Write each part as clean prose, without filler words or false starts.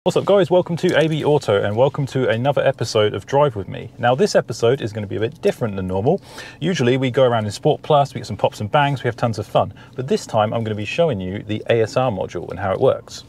What's up guys, welcome to AB Auto and welcome to another episode of Drive With Me. Now this episode is going to be a bit different than normal. Usually we go around in Sport Plus, we get some pops and bangs, we have tons of fun. But this time I'm going to be showing you the ASR module and how it works.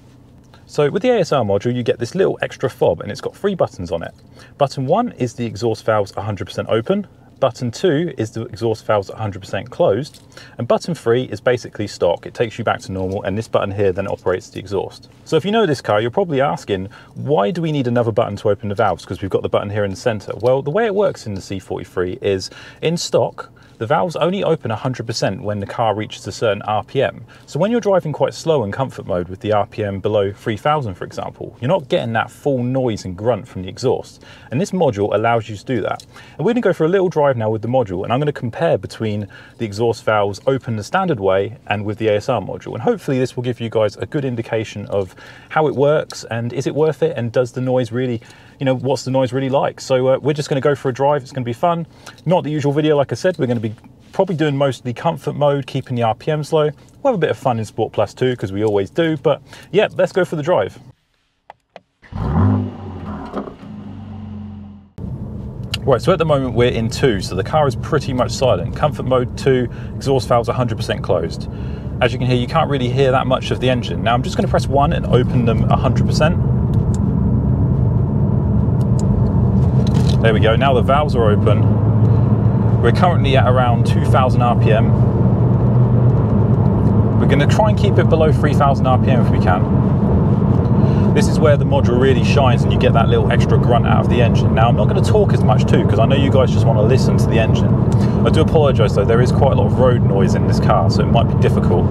So with the ASR module you get this little extra fob and it's got 3 buttons on it. Button 1 is the exhaust valves 100% open. Button 2 is the exhaust valves 100% closed, and button 3 is basically stock. It takes you back to normal, and this button here then operates the exhaust. So if you know this car, you're probably asking, why do we need another button to open the valves? Because we've got the button here in the center. Well, the way it works in the C43 is, in stock, the valves only open 100% when the car reaches a certain RPM. So when you're driving quite slow in comfort mode with the RPM below 3000, for example, you're not getting that full noise and grunt from the exhaust. And this module allows you to do that. And we're gonna go for a little drive now with the module, and I'm gonna compare between the exhaust valves open the standard way and with the ASR module. And hopefully this will give you guys a good indication of how it works and is it worth it, and does the noise really, what's the noise really like? So we're just gonna go for a drive. It's gonna be fun. Not the usual video, like I said. We're gonna be probably doing mostly comfort mode, keeping the RPMs low. We'll have a bit of fun in Sport Plus too, because we always do. But yeah, let's go for the drive. Right, so at the moment we're in 2, so the car is pretty much silent. Comfort mode 2, exhaust valves 100% closed. As you can hear, you can't really hear that much of the engine. Now I'm just going to press 1 and open them 100%. There we go, now the valves are open. We're currently at around 2000 RPM. We're going to try and keep it below 3000 RPM if we can. This is where the module really shines and you get that little extra grunt out of the engine. Now I'm not going to talk as much too, because I know you guys just want to listen to the engine. I do apologise though, there is quite a lot of road noise in this car, so it might be difficult.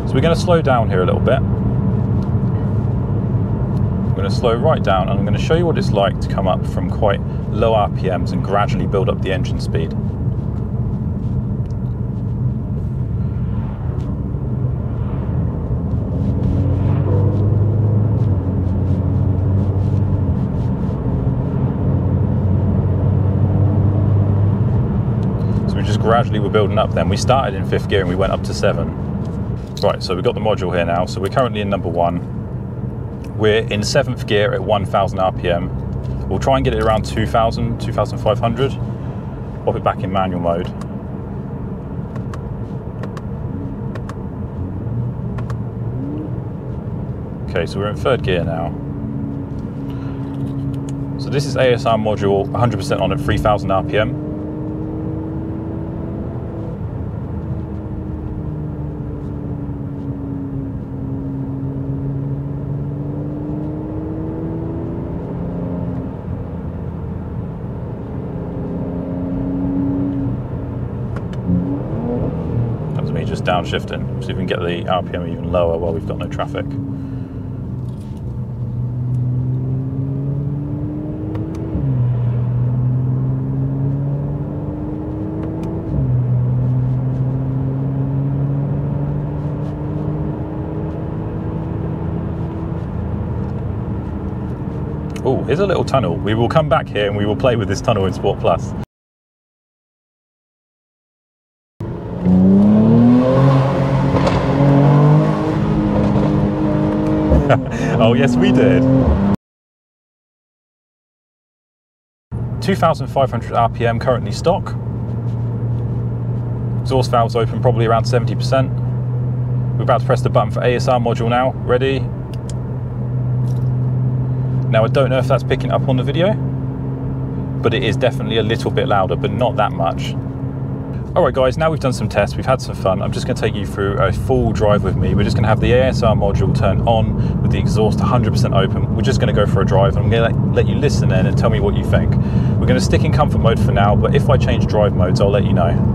So we're going to slow down here a little bit. I'm going to slow right down, and I'm going to show you what it's like to come up from quite low RPMs and gradually build up the engine speed. So we just gradually were building up then. We started in 5th gear and we went up to 7. Right, so we've got the module here now. So we're currently in number 1. We're in 7th gear at 1000 RPM. We'll try and get it around 2000, 2500. Pop it back in manual mode. Okay, so we're in 3rd gear now. So this is ASR module 100% on at 3000 RPM. Just downshifting, see if we can get the RPM even lower while we've got no traffic. Oh, here's a little tunnel. We will come back here and we will play with this tunnel in Sport Plus. Oh yes, we did. 2500 RPM currently stock. Exhaust valves open probably around 70%. We're about to press the button for ASR module now. Ready? Now I don't know if that's picking up on the video, but it is definitely a little bit louder, but not that much. Alright guys, now we've done some tests, we've had some fun. I'm just going to take you through a full drive with me. We're just going to have the ASR module turned on with the exhaust 100% open. We're just going to go for a drive. I'm going to let you listen in and tell me what you think. We're going to stick in comfort mode for now, but if I change drive modes, I'll let you know.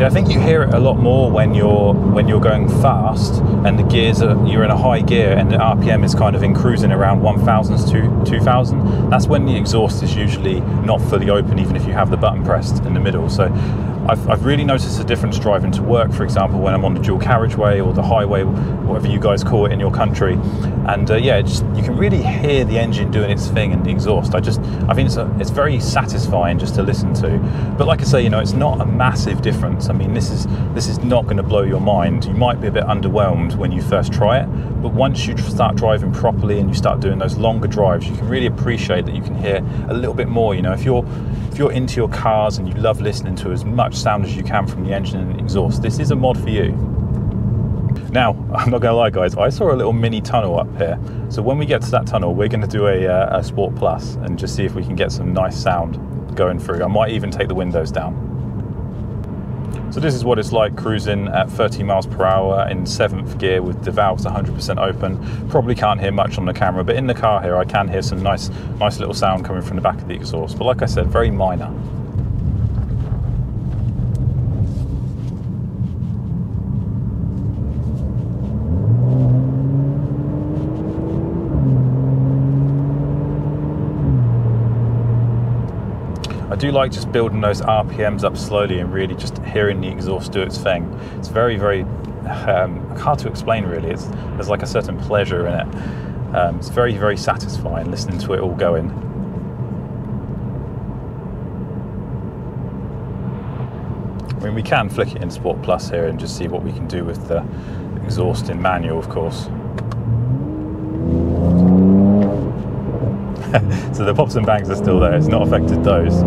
I think you hear it a lot more when you're going fast and the gears you're in a high gear and the RPM is kind of in cruising around 1000s to 2000. That's when the exhaust is usually not fully open, even if you have the button pressed in the middle. So I've really noticed a difference driving to work, for example, when I'm on the dual carriageway or the highway, whatever you guys call it in your country. And yeah, you can really hear the engine doing its thing and the exhaust. I think it's very satisfying just to listen to. But like I say, it's not a massive difference. I mean, this is not going to blow your mind. You might be a bit underwhelmed when you first try it, but once you start driving properly and you start doing those longer drives, you can really appreciate that you can hear a little bit more. If you're into your cars and you love listening to as much sound as you can from the engine and the exhaust, this is a mod for you. Now, I'm not gonna lie guys, I saw a little mini tunnel up here. So when we get to that tunnel, we're gonna do a Sport Plus and just see if we can get some nice sound going through. I might even take the windows down. So this is what it's like cruising at 30 miles per hour in 7th gear with the valves 100% open. Probably can't hear much on the camera, but in the car here I can hear some nice little sound coming from the back of the exhaust. But like I said, very minor. I do like just building those RPMs up slowly and really just hearing the exhaust do its thing. It's very, very hard to explain really. There's like a certain pleasure in it. It's very, very satisfying listening to it all going. I mean, we can flick it in Sport Plus here and just see what we can do with the exhaust in manual, of course. So the pops and bangs are still there, it's not affected those.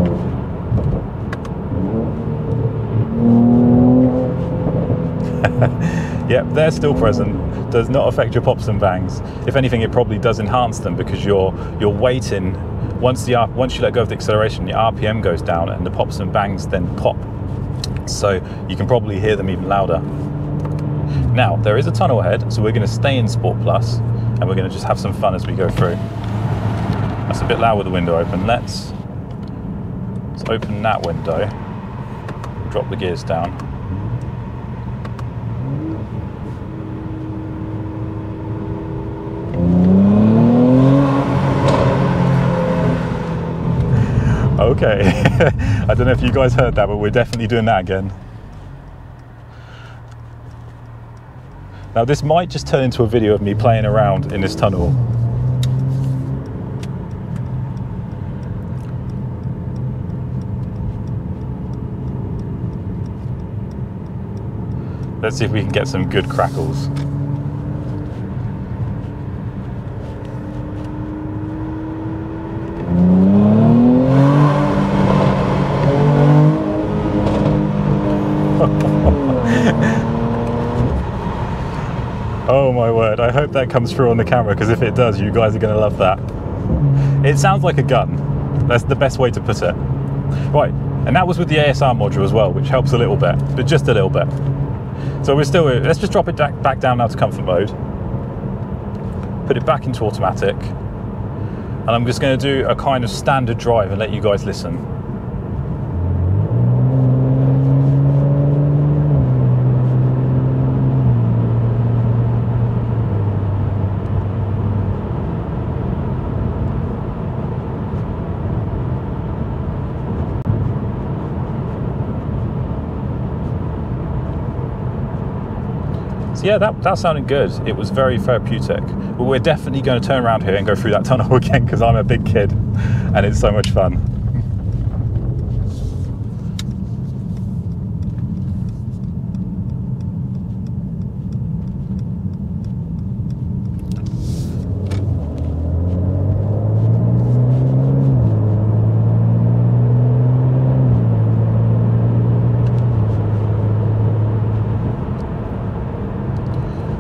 Yep, they're still present, does not affect your pops and bangs. If anything, it probably does enhance them because you're waiting, once you let go of the acceleration, the RPM goes down and the pops and bangs then pop. So you can probably hear them even louder. Now, there is a tunnel ahead, so we're going to stay in Sport Plus and we're going to just have some fun as we go through. That's a bit loud with the window open. Let's open that window, drop the gears down. Okay, I don't know if you guys heard that, but we're definitely doing that again. Now this might just turn into a video of me playing around in this tunnel. Let's see if we can get some good crackles. Oh my word, I hope that comes through on the camera, because if it does, you guys are going to love that. It sounds like a gun. That's the best way to put it. Right, and that was with the ASR module as well, which helps a little bit, but just a little bit. So we're still, let's just drop it back down now to comfort mode. Put it back into automatic. And I'm just going to do a kind of standard drive and let you guys listen. Yeah, that sounded good. It was very therapeutic. But we're definitely going to turn around here and go through that tunnel again because I'm a big kid and it's so much fun.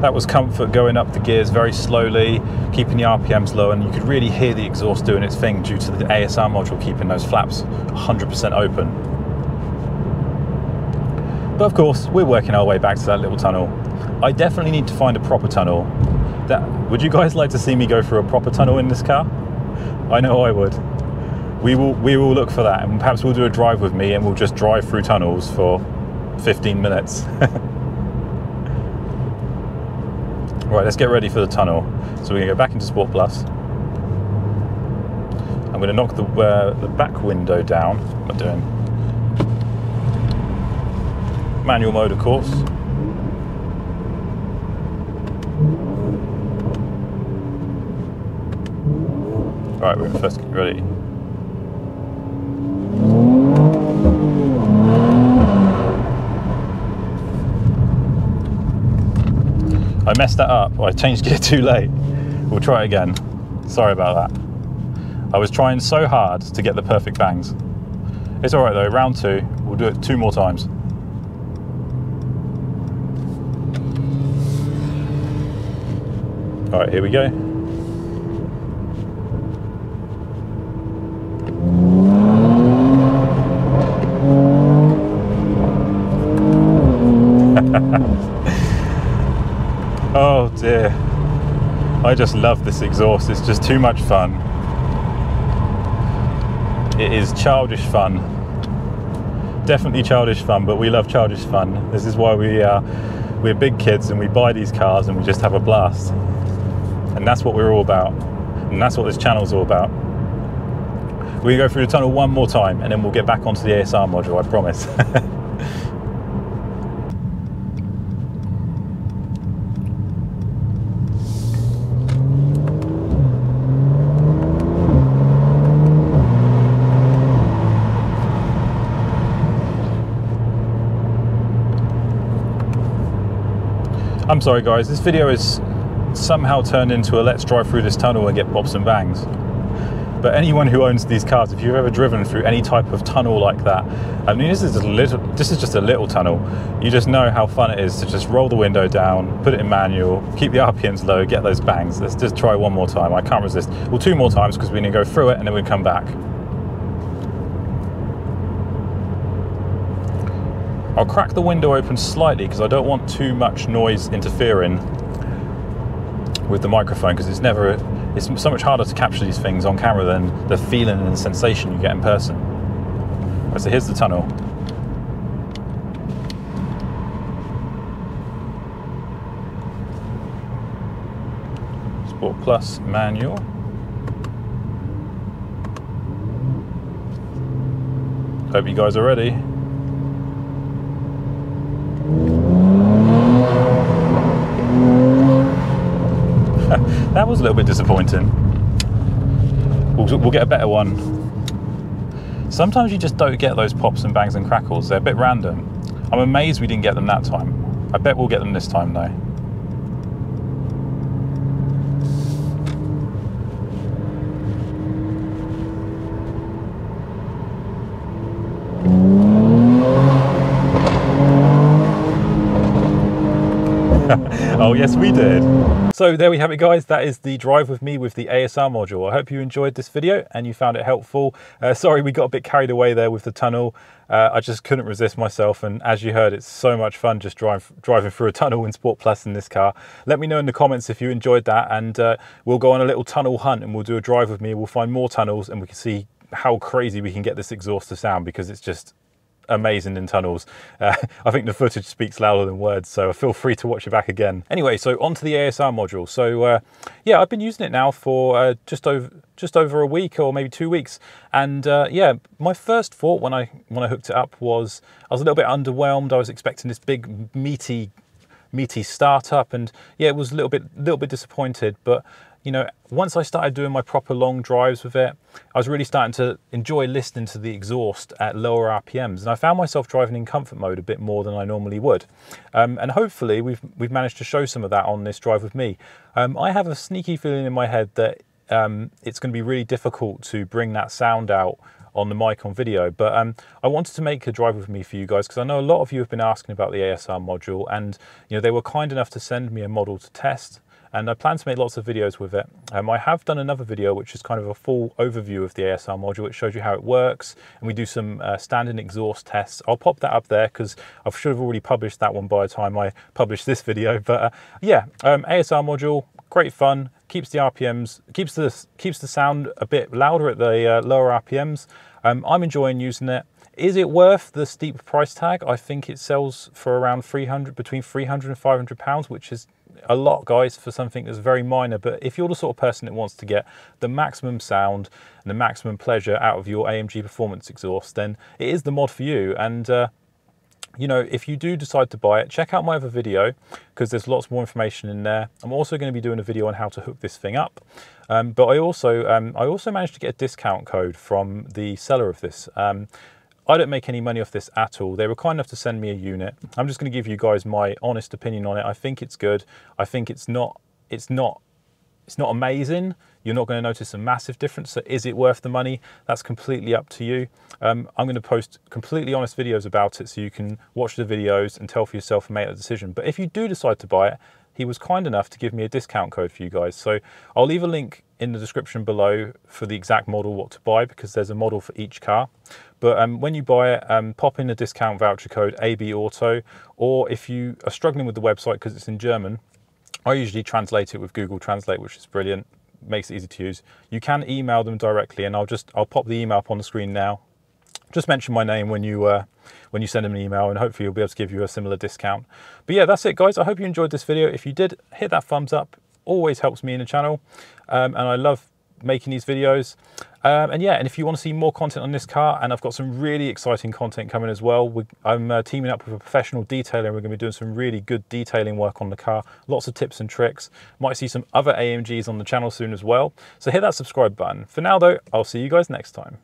That was comfort going up the gears very slowly, keeping the RPMs low, and you could really hear the exhaust doing its thing due to the ASR module keeping those flaps 100% open. But of course, we're working our way back to that little tunnel. I definitely need to find a proper tunnel. Would you guys like to see me go through a proper tunnel in this car? I know I would. We will look for that, and perhaps we'll do a drive with me and we'll just drive through tunnels for 15 minutes. Right, let's get ready for the tunnel. So we're going to go back into Sport Plus. I'm going to knock the back window down. What am I doing? Manual mode, of course. Alright, we're first get ready. I messed that up. I changed gear too late. We'll try it again. Sorry about that. I was trying so hard to get the perfect bangs. It's alright though, round 2. We'll do it 2 more times. Alright, here we go. Oh dear. I just love this exhaust. It's just too much fun. It is childish fun. Definitely childish fun, but we love childish fun. This is why we're big kids and we buy these cars and we just have a blast. And that's what we're all about. And that's what this channel's all about. We're going to go through the tunnel one more time and then we'll get back onto the ASR module, I promise. I'm sorry guys, this video is somehow turned into a let's drive through this tunnel and get pops and bangs. But anyone who owns these cars, if you've ever driven through any type of tunnel like that, I mean this is just a little tunnel. You just know how fun it is to just roll the window down, put it in manual, keep the RPMs low, get those bangs. Let's just try one more time. I can't resist. Well, 2 more times because we're going to go through it and then we'll come back. I'll crack the window open slightly because I don't want too much noise interfering with the microphone, because it's so much harder to capture these things on camera than the feeling and the sensation you get in person. Right, so here's the tunnel. Sport Plus manual. Hope you guys are ready. That was a little bit disappointing. We'll get a better one. Sometimes you just don't get those pops and bangs and crackles. They're a bit random. I'm amazed we didn't get them that time. I bet we'll get them this time though. Oh yes we did. So there we have it guys, that is the drive with me with the ASR module. I hope you enjoyed this video and you found it helpful. Sorry we got a bit carried away there with the tunnel. I just couldn't resist myself, and as you heard it's so much fun just driving through a tunnel in Sport Plus in this car. Let me know in the comments if you enjoyed that, and we'll go on a little tunnel hunt and we'll do a drive with me. We'll find more tunnels and we can see how crazy we can get this exhaust to sound, because it's just amazing in tunnels. I think the footage speaks louder than words, so feel free to watch it back again. Anyway, so onto the ASR module. So yeah, I've been using it now for just over a week or maybe 2 weeks, and yeah, my first thought when I hooked it up was I was a little bit underwhelmed. I was expecting this big meaty startup, and yeah, it was a little bit disappointed. But you know, once I started doing my proper long drives with it, I was really starting to enjoy listening to the exhaust at lower RPMs, and I found myself driving in comfort mode a bit more than I normally would. And hopefully we've managed to show some of that on this drive with me. I have a sneaky feeling in my head that it's going to be really difficult to bring that sound out on the mic on video, but I wanted to make a drive with me for you guys because I know a lot of you have been asking about the ASR module, and you know, they were kind enough to send me a model to test, and I plan to make lots of videos with it. I have done another video which is kind of a full overview of the ASR module. It shows you how it works, and we do some standing exhaust tests. I'll pop that up there because I should have already published that one by the time I publish this video. But yeah, ASR module, great fun, keeps the RPMs, keeps the sound a bit louder at the lower RPMs. I'm enjoying using it. Is it worth the steep price tag? I think it sells for around between 300 and 500 pounds, which is a lot, guys, for something that's very minor. But if you're the sort of person that wants to get the maximum sound and the maximum pleasure out of your AMG Performance exhaust, then it is the mod for you. And you know, if you do decide to buy it, check out my other video because there's lots more information in there. I'm also going to be doing a video on how to hook this thing up. But I also managed to get a discount code from the seller of this. I don't make any money off this at all. They were kind enough to send me a unit. I'm just going to give you guys my honest opinion on it. I think it's good. I think it's not amazing. You're not going to notice a massive difference. So is it worth the money? That's completely up to you. I'm going to post completely honest videos about it so you can watch the videos and tell for yourself and make that decision. But if you do decide to buy it, he was kind enough to give me a discount code for you guys. So I'll leave a link in the description below for the exact model, what to buy, because there's a model for each car. But when you buy it, pop in the discount voucher code AB Auto, or if you are struggling with the website because it's in German, I usually translate it with Google Translate, which is brilliant, makes it easy to use. You can email them directly, and I'll pop the email up on the screen now. Just mention my name when you send them an email, and hopefully you'll be able to give you a similar discount. But yeah, that's it, guys. I hope you enjoyed this video. If you did, hit that thumbs up. Always helps me in the channel, and I love making these videos. And yeah, and if you want to see more content on this car, and I've got some really exciting content coming as well. I'm teaming up with a professional detailer, and we're going to be doing some really good detailing work on the car. Lots of tips and tricks. Might see some other AMGs on the channel soon as well. So hit that subscribe button. For now though, I'll see you guys next time.